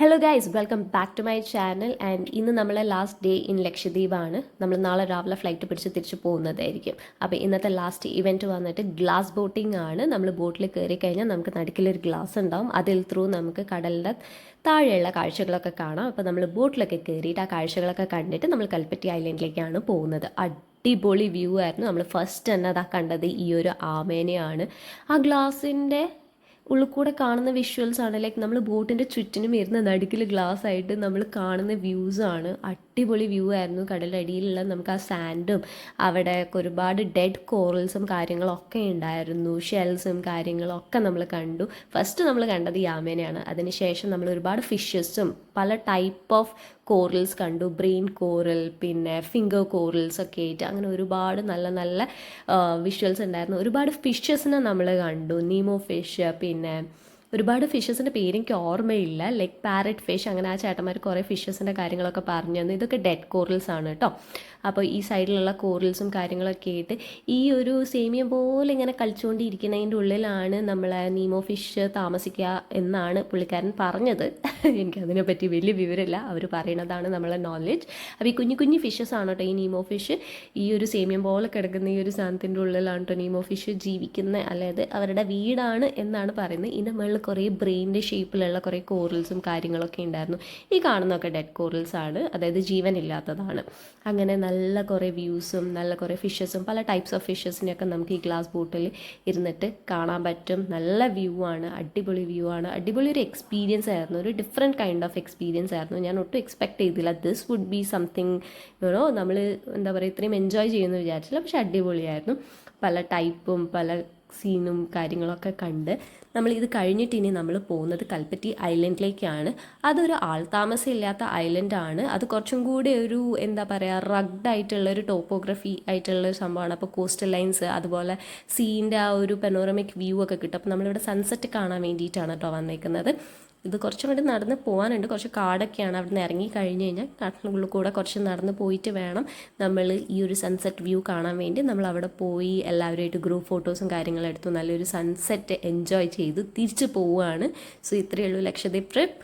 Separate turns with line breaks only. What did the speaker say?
Hello guys, welcome back to my channel. And ഇന്ന് നമ്മളെ last day in ലക്ഷദ്വീപാണ്. നമ്മൾ നാളെ രാവിലെ ഫ്ലൈറ്റ് പിടിച്ച് തിരിച്ച് പോകുന്നതായിരിക്കും. അപ്പോൾ ഇന്നത്തെ ലാസ്റ്റ് ഇവൻറ്റ് വന്നിട്ട് ഗ്ലാസ് ബോട്ടിംഗ് ആണ്. നമ്മൾ ബോട്ടിൽ കയറി കഴിഞ്ഞാൽ നമുക്ക് നടുക്കിലൊരു ഗ്ലാസ് ഉണ്ടാവും. അതിൽ ത്രൂ നമുക്ക് കടലിൻ്റെ താഴെയുള്ള കാഴ്ചകളൊക്കെ കാണാം. അപ്പോൾ നമ്മൾ ബോട്ടിലൊക്കെ കയറിയിട്ട് ആ കാഴ്ചകളൊക്കെ കണ്ടിട്ട് നമ്മൾ കൽപ്പറ്റി ഐലൻഡിലേക്കാണ് പോകുന്നത്. അടിപൊളി വ്യൂ ആയിരുന്നു. നമ്മൾ ഫസ്റ്റ് തന്നെ അതാ കണ്ടത് ഈ ഒരു ആമേനെയാണ്. ആ ഗ്ലാസിൻ്റെ ഉള്ളിൽ കൂടെ കാണുന്ന വിഷ്വൽസ് ആണ്. ലൈക്ക് നമ്മൾ ബോട്ടിൻ്റെ ചുറ്റിനും ഇരുന്ന നടുക്കിൽ ഗ്ലാസ് ആയിട്ട് നമ്മൾ കാണുന്ന വ്യൂസാണ്. അടിപൊളി വ്യൂ ആയിരുന്നു. കടലടിയിലുള്ള നമുക്ക് ആ സാൻഡും അവിടെ ഒരുപാട് ഡെഡ് കോറൽസും കാര്യങ്ങളൊക്കെ ഉണ്ടായിരുന്നു. ഷെൽസും കാര്യങ്ങളൊക്കെ നമ്മൾ കണ്ടു. ഫസ്റ്റ് നമ്മൾ കണ്ടത് യാമേനെയാണ്. അതിനുശേഷം നമ്മൾ ഒരുപാട് ഫിഷസും പല ടൈപ്പ് ഓഫ് കോറൽസ് കണ്ടു. ബ്രെയിൻ കോറൽ, പിന്നെ ഫിംഗർ കോറൽസ് ഒക്കെ ആയിട്ട് അങ്ങനെ ഒരുപാട് നല്ല നല്ല വിഷ്വൽസ് ഉണ്ടായിരുന്നു. ഒരുപാട് ഫിഷസിനെ നമ്മൾ കണ്ടു. നീമോ ഫിഷ്, പിന്നെ ഒരുപാട് ഫിഷസിൻ്റെ പേര് എനിക്ക് ഓർമ്മയില്ല. ലൈക്ക് പാരറ്റ് ഫിഷ്, അങ്ങനെ ആ ചേട്ടന്മാർ കുറേ ഫിഷസിൻ്റെ കാര്യങ്ങളൊക്കെ പറഞ്ഞു തന്നു. ഇതൊക്കെ ഡെഡ് കോറൽസ് ആണ് കേട്ടോ. അപ്പോൾ ഈ സൈഡിലുള്ള കോറൽസും കാര്യങ്ങളൊക്കെ ആയിട്ട് ഈ ഒരു സേമിയം പോലെ ഇങ്ങനെ കളിച്ചുകൊണ്ടിരിക്കുന്നതിൻ്റെ ഉള്ളിലാണ് നമ്മളെ നീമോ ഫിഷ് താമസിക്കുക എന്നാണ് പുള്ളിക്കാരൻ പറഞ്ഞത്. എനിക്കതിനെപ്പറ്റി വലിയ വിവരമില്ല, അവർ പറയുന്നതാണ് നമ്മളെ നോളജ്. അപ്പോൾ ഈ കുഞ്ഞു കുഞ്ഞു ഫിഷസ് ആണ് കേട്ടോ ഈ നീമോ ഫിഷ്. ഈ ഒരു സേമിയം പോലെ കിടക്കുന്ന ഈ ഒരു സാധനത്തിൻ്റെ ഉള്ളിലാണ് കേട്ടോ നീമോ ഫിഷ് ജീവിക്കുന്നത്. അതായത് അവരുടെ വീടാണ് എന്നാണ് പറയുന്നത്. ഇതിൻ്റെ മുകളിൽ കുറേ ബ്രെയിൻ്റെ ഷേപ്പിലുള്ള കുറേ കോറൽസും കാര്യങ്ങളൊക്കെ ഉണ്ടായിരുന്നു. ഈ കാണുന്നതൊക്കെ ഡെഡ് കോറൽസ് ആണ്, അതായത് ജീവനില്ലാത്തതാണ്. അങ്ങനെ നല്ല കുറേ വ്യൂസും നല്ല കുറേ ഫിഷസും പല ടൈപ്സ് ഓഫ് ഫിഷസിനെയൊക്കെ നമുക്ക് ഈ ഗ്ലാസ് ബോട്ടിൽ ഇരുന്നിട്ട് കാണാൻ പറ്റും. നല്ല വ്യൂ ആണ്, അടിപൊളി വ്യൂ ആണ്. അടിപൊളി ഒരു എക്സ്പീരിയൻസ് ആയിരുന്നു. ഒരു ഡിഫറെൻറ്റ് കൈൻഡ് ഓഫ് എക്സ്പീരിയൻസ് ആയിരുന്നു. ഞാൻ ഒട്ടും എക്സ്പെക്ട് ചെയ്തില്ല ദിസ് വുഡ് ബി സംതിങ് നമ്മൾ എന്താ പറയുക ഇത്രയും എൻജോയ് ചെയ്യുമെന്ന് വിചാരിച്ചില്ല. പക്ഷെ അടിപൊളിയായിരുന്നു. പല ടൈപ്പും പല സീനും കാര്യങ്ങളൊക്കെ കണ്ട് നമ്മളിത് കഴിഞ്ഞിട്ട് ഇനി നമ്മൾ പോകുന്നത് കൽപ്പറ്റി ഐലൻഡിലേക്കാണ്. അതൊരു ആൾതാമസം ഇല്ലാത്ത ഐലൻഡാണ്. അത് കുറച്ചും കൂടി ഒരു എന്താ പറയുക റഗ്ഡ് ആയിട്ടുള്ള ഒരു ടോപ്പോഗ്രഫി ആയിട്ടുള്ള ഒരു സംഭവമാണ്. അപ്പോൾ കോസ്റ്റൽ ലൈൻസ് അതുപോലെ സീൻ്റെ ആ ഒരു പെനോറമിക് വ്യൂ ഒക്കെ കിട്ടും. അപ്പോൾ നമ്മളിവിടെ സൺസെറ്റ് കാണാൻ വേണ്ടിയിട്ടാണ് കേട്ടോ വന്നേക്കുന്നത്. ഇത് കുറച്ചും കൂടി നടന്ന് പോകാനുണ്ട്. കുറച്ച് കാടൊക്കെയാണ്. അവിടെ നിന്ന് ഇറങ്ങി കഴിഞ്ഞ് കഴിഞ്ഞാൽ കാട്ടിനുള്ളിൽ കൂടെ കുറച്ച് നടന്ന് പോയിട്ട് വേണം നമ്മൾ ഈ ഒരു സൺസെറ്റ് വ്യൂ കാണാൻ വേണ്ടി. നമ്മൾ അവിടെ പോയി എല്ലാവരുമായിട്ട് ഗ്രൂപ്പ് ഫോട്ടോസും കാര്യങ്ങളും എടുത്തു നല്ലൊരു സൺസെറ്റ് എൻജോയ് ചെയ്ത് തിരിച്ച് പോവുകയാണ്. സോ ഇത്രയേ ഉള്ളൂ ലക്ഷദ്വീപ് ട്രിപ്പ്.